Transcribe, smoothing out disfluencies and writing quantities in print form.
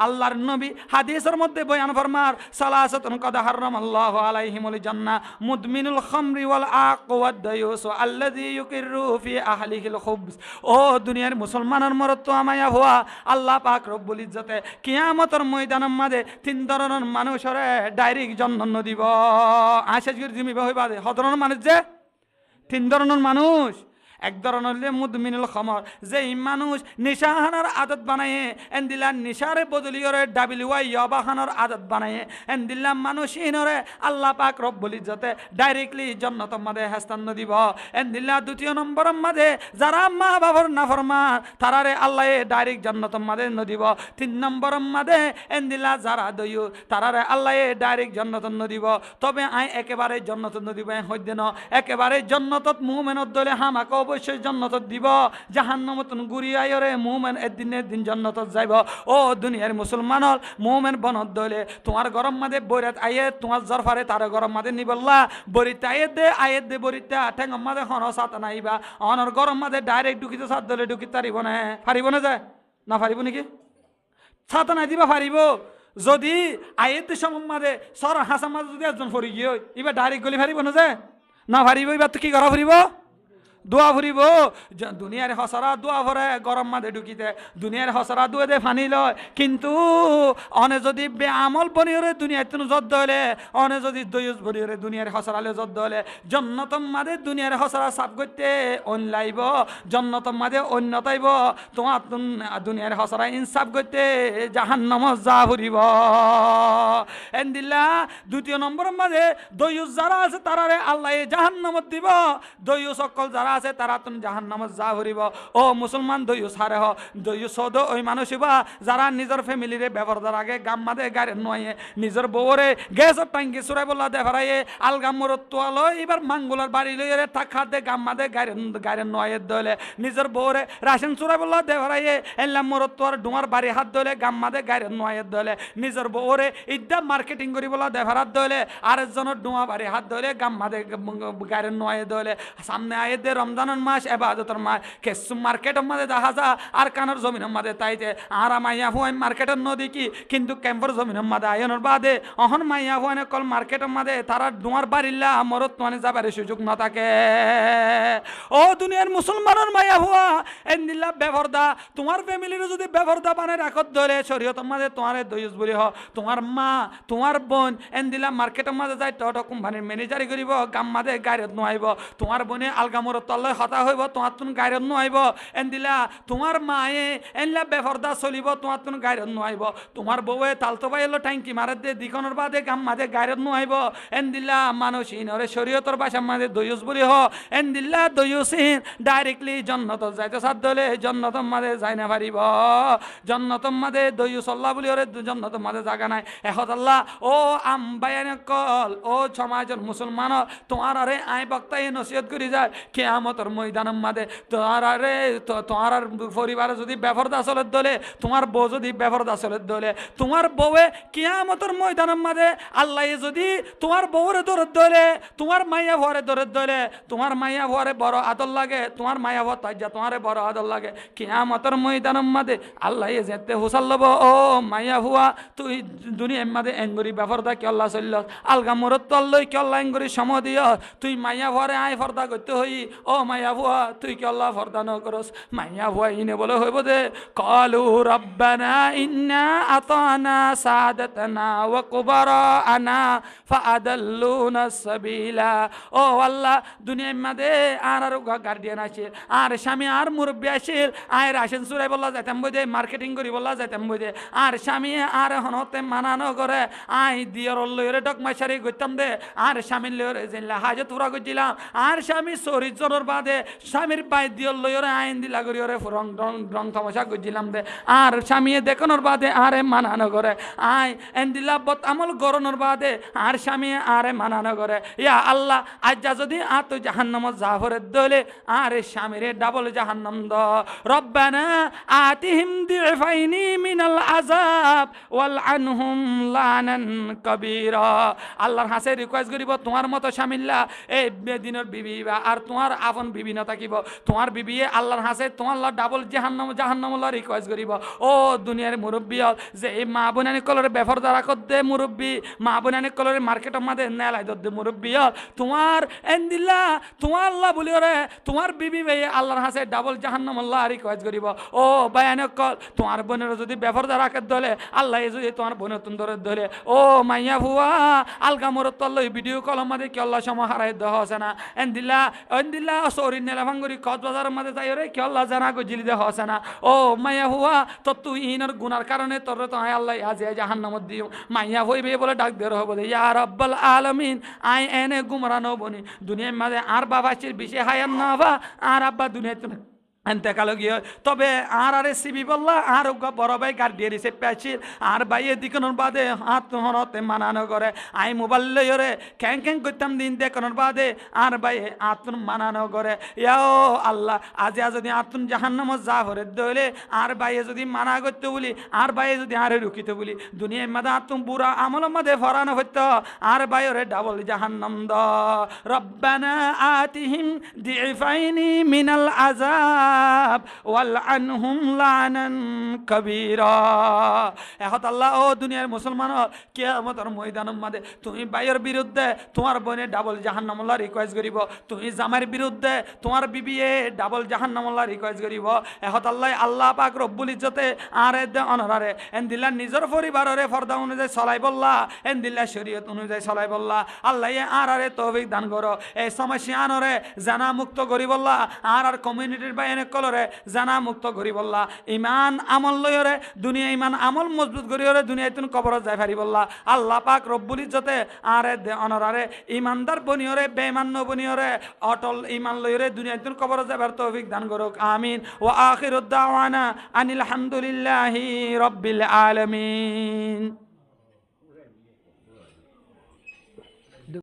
আল্লাহর নবী হাদিসের মধ্যে বয়ান ফরমার সালাসাতুন কদ হারামাল্লাহু আলাইহিমুল জান্নাহ মুদমিনুল খামরি ওয়াল আক ওয়াদ দায়ুস আল্লাযী ইউকিরু ফি আহলিহিল খুবস। ও দুনিয়ার মুসলমানের মরত আমায়া হওয়া আল্লাহ পাক রব্বুল ইজ্জতে কিয়ামতের ময়দানের মাঝে তিন ধরনের মানুষরে ডাইরেক্ট জন্ম দিব। আশেষ করে জিমি হইবা হদরনের মানুষ যে তিন ধরনের মানুষ। এক ধরনের মুদমিনুল খমর, যেই মানুষ নিশাহানার আদত বানায় এন্দিলা নিশারে বদলিয়রে ডাবিলুয়াই ইয়াবাহানার আদত বানায় এন্দিলা মানুষ ইনরে আল্লাহ পাক রব্বুল ইজ্জতে ডাইরেক্টলি জান্নাতের মাঝে হাস্তান দিব। এন্দিলা দ্বিতীয় নম্বরের মাঝে যারা মা বাবার নাফরমান তারারে আল্লাহ ডাইরেক্ট জান্নাতের মাঝে নদিব। তিন নম্বরের মাঝে এন্দিলা যারা দয়ু তারারে আল্লাহ ডাইরেক্ট জান্নাতের নদিব। তবে আই একেবারে জান্নাতের নদিব হইতে ন একেবারে জান্নাতত মুমিনত দলে হামাকে অবশ্যই জান্নাতত দিব। জাহান্নামতন ঘুরি আয়রে মুমিন একদিনের দিন জান্নাতত যাইব। ও দুনিয়ার মুসলমানল মুমিন বনত দলে তোমার গরম মাঝে বইরাত আয়ে তোমার জরফারে তার গরম মাঝে নিবল্লা বরিতে আয়েত দে বরিতা ঠেঙ্গ মাঝে হন সাত নাইবা অনর গরম মাঝে ডাইরেক্ট ঢুকিতে সাত দলে ঢুকি তারিব না পারিব না যায় না পারিব নাকি ছাতা নাই দিবা পারিব। যদি আয়েত সময় মাঝে সর হাসার মাঝে যদি একজন ফরি গিয়ে এবার ডাইরেক্ট গলি পারিব না যায় না পারিব। এবার তো কি করা ফুরিব দোয়া ফুরিব। দুনিয়ার হসরা দোয়া ভরে গরম মাঝে ঢুকিতে দুনিয়ার হসরা দুয়ে দে ফানি লয়। কিন্তু অনে যদি বে আমল বনিয়রে দুনিয়ার তুমি যদ্দ হলে অনে যদি দয়ুজ বনিয়রে দুনিয়ার হসরালে যদ্দ হলে জন্নতম মাঝে দুনিয়ার হসরা সাফ করতে অনলাইব জন্নতম মাঝে অন্যতাইব তোমার দুনিয়ার হসরা ইনসাফ করতে জাহান্নাম যা ফুরিব। এন্দিল্লা দ্বিতীয় নম্বরের মাঝে দয়ুজ যারা আছে তারারে আল্লাহ জাহান্নামত দিব। দয়ুজ সকল যারা আছে তারা তুমি জাহান্নামত যা ভরিব। ও মুসলমান দয়ু সারে হ দয়ু সদ ওই মানুষ বা যারা নিজের ফ্যামিলিরে ব্যবহার আগে গাম মাদে গাড়ি নয় নিজের বউরে গ্যাসের টাঙ্কি চুরাই বললা দেখারাইয়ে আলগামর তোয়ালো এবার মাঙ্গুলার বাড়ি লইয়ে থাকা দে গাম মাদে গাড়ি নয় দলে নিজের বউরে রাশন চুরাই বললা দেখারাইয়ে এলাম মর তোয়ার ডুমার বাড়ি হাত দলে গাম মাদে গাড়ি নয় দলে নিজের বউরে ইদ্যা মার্কেটিং করি বলা দেখারাত দলে আরেকজনের ডুমা বাড়ি হাত দলে গাম মাদে গাড়ি নয় দলে সামনে আয়ে দে রমজানের মাস এবাদতের মাস কেসু মার্কেটের মাঝে দেখা যা আর কানের জমিনের মাঝে তাইতে আর মাইয়া হুয়াই মার্কেটের নদী কি কিন্তু ক্যাম্পের জমিনের মাঝে আয়নের বাদে অহন মাইয়া হুয়ানে কল মার্কেটের মাঝে তারা ডুমার বাড়িল্লা মরত মানে যাবার সুযোগ না থাকে। ও দুনিয়ার মুসলমানের মাইয়া হুয়া এন্দিল্লা বেভরদা তোমার ফ্যামিলির যদি বেভরদা বানে রাখত ধরে শরীয়তের মাঝে তোমার দয়ুজ বলি হ তোমার মা তোমার বোন এন্দিল্লা মার্কেটের মাঝে যাই তো কোম্পানির ম্যানেজারি করিব গাম মাঝে গাড়িত নোয়াইব তোমার বোনে আলগামর তল্লয় হতা হইব তোমার তুন গাড়িত নোয়াইব এন্দিলা তোমার মায়ে এনলা বেফরদা চলিব তোমার তুন গাড়িত নোয়াইব তোমার বউয়ে তালতো পাই এলো ট্যাঙ্কি মারে দে দিকনের বাদে গাম মাঝে গাড়িত নোয়াইব এন্দিলা মানুষ ইনরে শরীয়তর ভাষার মাঝে দয়ুস বলি হ এন্দিল্লা দয়ুসিন ডাইরেক্টলি জন্নত যাইতে সাদ দলে জন্নতর মাঝে যাই না পারিব। জন্নতর মাঝে দয়ুস আল্লাহ বলি ওরে জন্নতর মাঝে জায়গা নাই এহত আল্লাহ। ও আম্বায়ান কল ও সমাজের মুসলমান তোমার আরে আই বক্তাই নসিহত করি যায় কিয়ামতের ময়দানের মাঝে তোমার পরিবারে যদি বেফরদা চলের দলে তোমার বউ যদি বেফরদা চলের দলে তোমার বউয়ে কিয়ামতের ময়দানের মাঝে আল্লাহ যদি তোমার বউরে দৌড়ের দলে তোমার মাইয়া ভরে দৌড়ের দলে তোমার মাইয়া ভরে বড় আদর লাগে তোমার মাইয়া ভর তাইজা তোমারে বড় আদর লাগে কিয়ামতের ময়দানের মাঝে আল্লাহ যেতে হুসাল লব ও মাইয়া হুয়া তুই দুনিয়ার মাঝে এঙ্গুরি বেফরদা কি আল্লাহ চলল আলগা মরত তল্লই কি আল্লাহ এঙ্গুরি সম দিও তুই মাইয়া ভরে আয় ফর্দা করতে হই ও মাইয়া ভুয়া তুই কি আল্লাহ ফর্দা ন করস মাইয়া ভুয়া ইনে বলে হইব দে কালু রব্বানা ইন্না আতানা সাদাতানা ওয়া কুবারানা ফাআদাল্লুনা সাবিলা। ও আল্লাহ দুনিয়ার মাঝে আর গার্ডিয়ান আছে আর স্বামী আর মুরব্বী আসিল আয় রাশন চুরাই বললা যাইতাম বই দে মার্কেটিং করি বললা যাইতাম বই দে আর স্বামী আর হনতে মানানো করে আই দিয়র লইরে ডকমাইসারি করতাম দে আর স্বামীর লইরে যেলা হাজত পুরা করছিলাম আর স্বামী চরিত্রের বাদে স্বামীর পায়ে দিয়র লইরে আইন দিলা করিরে রং রং রং তামাশা করছিলাম দে আর স্বামী দেখানোর বাদে আরে মানানো করে আই এন দিলা বত আমল গরনোর বাদে আর স্বামী আরে মানানো করে ইয়া আল্লাহ আজ যদি আর তুই জাহান্নাম জাফরের দলে আরে স্বামীরে ডাবল জাহান্নাম দ রব্বানা আতিহিম দিফাইনি মিনাল আযাব ওয়াল আনহুম লানান কবীরা। আল্লাহর হাসে রিকোয়েস্ট করিব তোমার মতো স্বামীল্লা এই বেদিনের বিবি আর তোমার আপন বিবি না থাকিব তোমার বিবি আল্লাহর হাসে তোমার ডাবল জাহান্নাম রিকোয়েস্ট করিব ও দুনিয়ার মুরব্বী যে এই মা বোনানি কলরে বেফর দ্বারা করতে মুরব্বী মা বোনানি কলরে মার্কেটের মধ্যে নেলাই দে মুরব্বী তোমার এন্দিল্লা তোমার আল্লাহ বলি রে তোমার বিবি ভাই আল্লাহর হাসে ডাবল জাহান্নাম রিকোয়েস্ট করিব ও বায়ানক কল তোমার বোনের যদি বেফর দ্বারা দলে আল্লাহ যদি তোমার বোনের তুন্দরে ধরে ও মাইয়া ভুয়া আলগা মোর তল্ল ভিডিও কলম মাঝে কি আল্লাহ সময় হারাই দেওয়া হসে না এন্দিল্লা সরি নেলা ভাঙ্গুরি কক্সবাজারের মাঝে যাই রে কি আল্লাহ জানা গো জিলি দেওয়া হসে না ও মাইয়া ভুয়া তো তুই ইনর গুনার কারণে তোর তো আল্লাহ আজি জাহান্নামত দিও মাইয়া হইবে বলে ডাক দেওয়া হবে ইয়া রাব্বাল আলামিন আই এনে গুমরানো বনি দুনিয়ার মাঝে আর বাবা চির বিষে হায়ান না বা আর আব্বা দুনিয়া তুমি এতেকাল গিয়ে তবে আর সিবি বললা আর বড় ভাই গাড়ি দিয়ে রিসে পেয়েছিল আর ভাই এদিকনোর বাদে হাত হনতে মানানো করে আই মোবাইল লইরে ক্যাং ক্যাং করতাম দিন দেখনোর বাদে আর ভাই আতুন মানানো করে ইয়াও আল্লাহ আজ যদি আতুন জাহান্নামত যা ভরে দইলে আর ভাই যদি মানা করতে বলি আর ভাই যদি আরে রুকিতে বলি দুনিয়ার মাঝে আতুন বুড়া আমলের মাঝে ফরানো হইতো আর ভাই ওরে ডাবল জাহান্নাম দ রব্বানা আতিহিম দিফাইনি মিনাল আযাব ওয়ালআনহুম লানান কাবীরা এখন আল্লাহ ও দুনিয়ার মুসলমান কিয়ামতের ময়দানের মধ্যে তুমি ভাইয়ের বিরুদ্ধে তোমার বোনে ডাবল জাহান্নামে রিকোয়েস্ট করিব তুমি জামাইয়ের বিরুদ্ধে তোমার বিবিয়ে ডাবল জাহান্নামে রিকোয়েস্ট করিব এখন আল্লাহ পাক রব্বুল ইজ্জতে আরে দে অনরারে এন্দিল্লা নিজের পরিবারের ফরদা অনুযায়ী চলাই বললা এন্দিল্লা শরীয়ত অনুযায়ী চলাই বললা আল্লাহ আরে তৌফিক দান করো এই সমস্যা আনরে জানা মুক্ত করি বললা আর কমিউনিটির বাইনে কলরে জানা মুক্ত করি বললা ইমান আমল লয়রে দুনিয়া ইমান আমল মজবুত করিরে দুনিয়া তুমি কবর যাই পারি বললা আল্লাহ পাক রব্বুল ইজ্জতে আরে দে অনরারে ইমানদার বনিয়রে বেঈমান নবনিয়রে অটল ইমান লয়রে দুনিয়া তুমি কবর যাবার তৌফিক দান করুক আমিন ওয়া আখিরুদ দাওয়ানা আনিল হামদুলিল্লাহি রাব্বিল আলামিন।